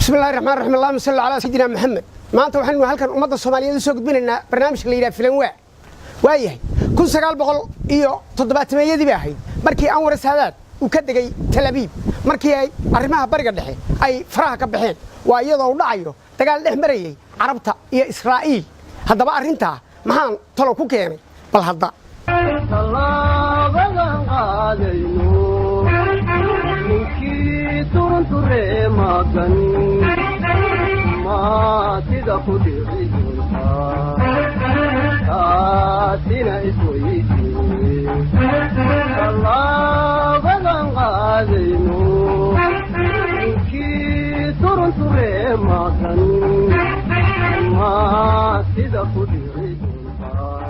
بسم الله الرحمن الرحيم اللهم صل على سيدنا محمد maanta waxaanu halkan ummadda Soomaaliyeed soo gudbinaynaa barnaamijka la yiraahdo filan waayahay 1970 bay ahayd markii Anwar Saadaat uu ka degay Tel Aviv markii ay arrimaha bariga dhexe ay faraha ka baxeen waa iyadoo u dhacayo dagaal dhex marayay Carabta iyo Israa'iil haddaba arrinta maxaan talo ku keenay bal hadda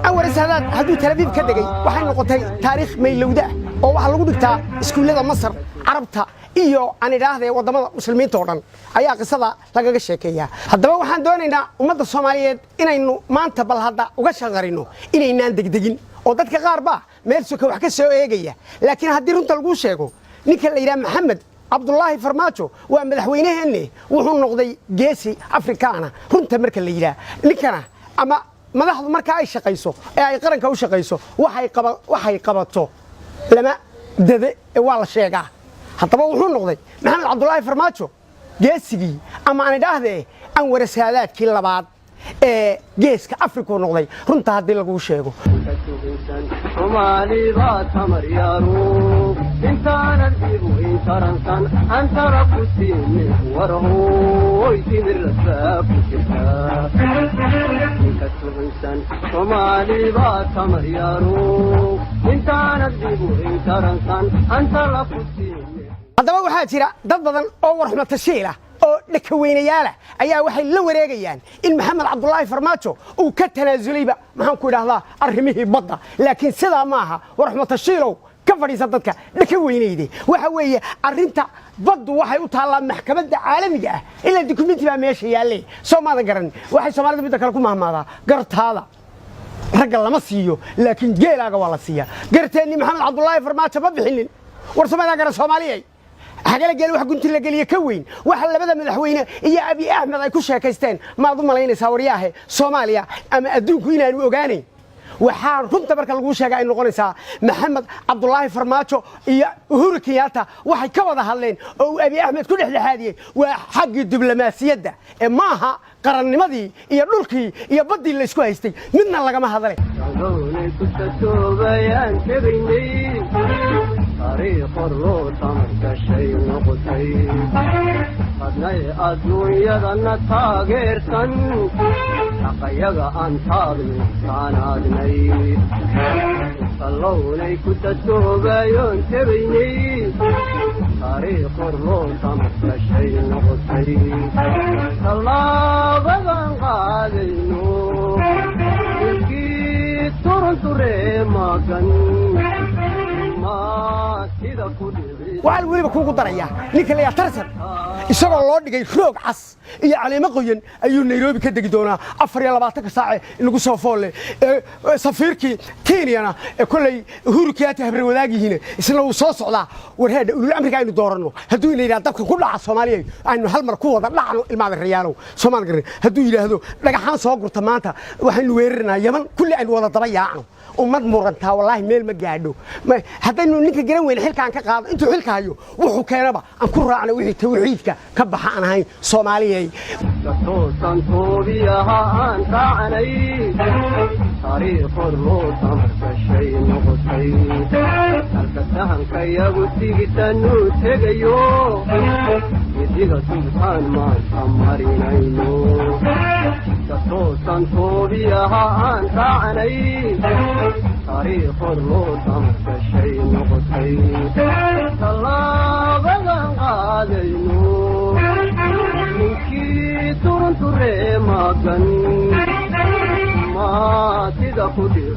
أول سادات هذو تل أبيب كدقي وحين نقطي تاريخ ميلوده أو وحلو دكتا إسكولة مصر عربتها iyo aan idhaahday wadamada muslimiinta oo dhan ayaa qisada laga sheekeeyaa haddaba waxaan doonaynaa ummadda Soomaaliyeed inaynu maanta bal hadda uga shaqarino inaynaan degdegin oo dadka qaar ba meel suka wax ka soo eegaya laakiin haddii runta lagu sheego ninka la yiraahdo Maxamed Abdullaahi Farmaajo waa madaxweynaheena wuxuu noqday geesi Afrikaana runta marka la yiraahdo ninkana ama madaxdu marka ay shaqayso ee ay qaranka u shaqayso waxay qabato lama dade waa la sheegaa haddaba wuxuu noqday Maxamed Abdullaahi Farmaajo geesigii ama aan idhaahdee Anwar Saadaadkii labaad ee geeska Afrika uu noqday runta haddii lagu sheego Soomaaliya tamar yaro intaan arkibu intaransan antara kusiin warhooy kibir saafika Soomaaliya tamar yaro intaan arkibu intaransan antara kusiin haddaba waxaa jira dad badan oo warxmad tashiila oo dhakaweynayaala ayaa waxay la wareegayaan in Maxamed Abdullaahi Farmaajo uu ka tanaazulayba maxaan ku idhaahdaa arrimihii badda laakiin sidaa maaha warxmad tashiilow ka fadhiisa dadka dhakaweynayde waxa weeye arrinta baddu waxay u taallaa maxkamadda caalamiga ah ilaa dukumeenti baa meesha yaallay Soomaalida garan waxay Soomaalida midda kale ku mahmaadaa gartaada ragga lama siiyo laakiin geelaaga waa la siiyaa garteeni Maxamed Abdullaahi Farmaajo ma bixinin war Soomaalida garan Soomaaliyeed حاجة جل واحد قلت له جل كوين واحد لبدا من الحوينة يا أبي أحمد أي كوشة كيستان ما ضم لين سورياه صوماليا أما أدون كوينا الوجاني وحار كنت برك الوشة جاي نقولنسا محمد عبد الله فرماتشو يا هوركياتا واحد كوضا هالين أو أبي أحمد كل إحدى هذه وحق الدبلوماسية ده ماها قرن ماضي يا نوركي يا بدي اللي سكويستي من الله جماعة هذا طريق الروضة كشيء نقطي قدني أدوية النتاجر سن حقيقة أنتظر كان أدني صلوني كنت السوبيون تبيني طريق الروضة كشيء نقطي الله بغن قادينو يكي ترنتري ماكن وعلى ولي بكون قدرية نيك اللي يعترض يسوق الله دقي فروق عص يعني ما قوين أيون نيروبي كده جدونا أفريقيا لبعضك ساعة نقول سوفول سفيركي كيني أنا كل هوركياته بروداجي هنا إسلام وصاص على ورهاد الأمريكا إنه دورنو هدول اللي يعتبر كل عصامالي إنه هالمركوة لا المعبد الريالو سومالي هدول اللي هدول رجعان سوق تمانتا وحين ويرنا يمن كل أن ولا ضريع عنه ومد مرنتا والله ميل ما جادو ما حتى إنه نيك جرين وين حيل كان كقاض أنتوا حيل كهيو وحو كهربا أنكر راعنا وحي توعيدك كبح أنا هاي صومالية تصوصن توبيها أنت علي طريق الروضة كشيء نقطي الفتحن كي يغسي تنو تغيو يديك سبحان ما سمرين عينو تصوصن توبيها أنت علي طريق الروضة كشيء نقطي الله بغن قادينو منكي ترنتري ماكن ما تدخل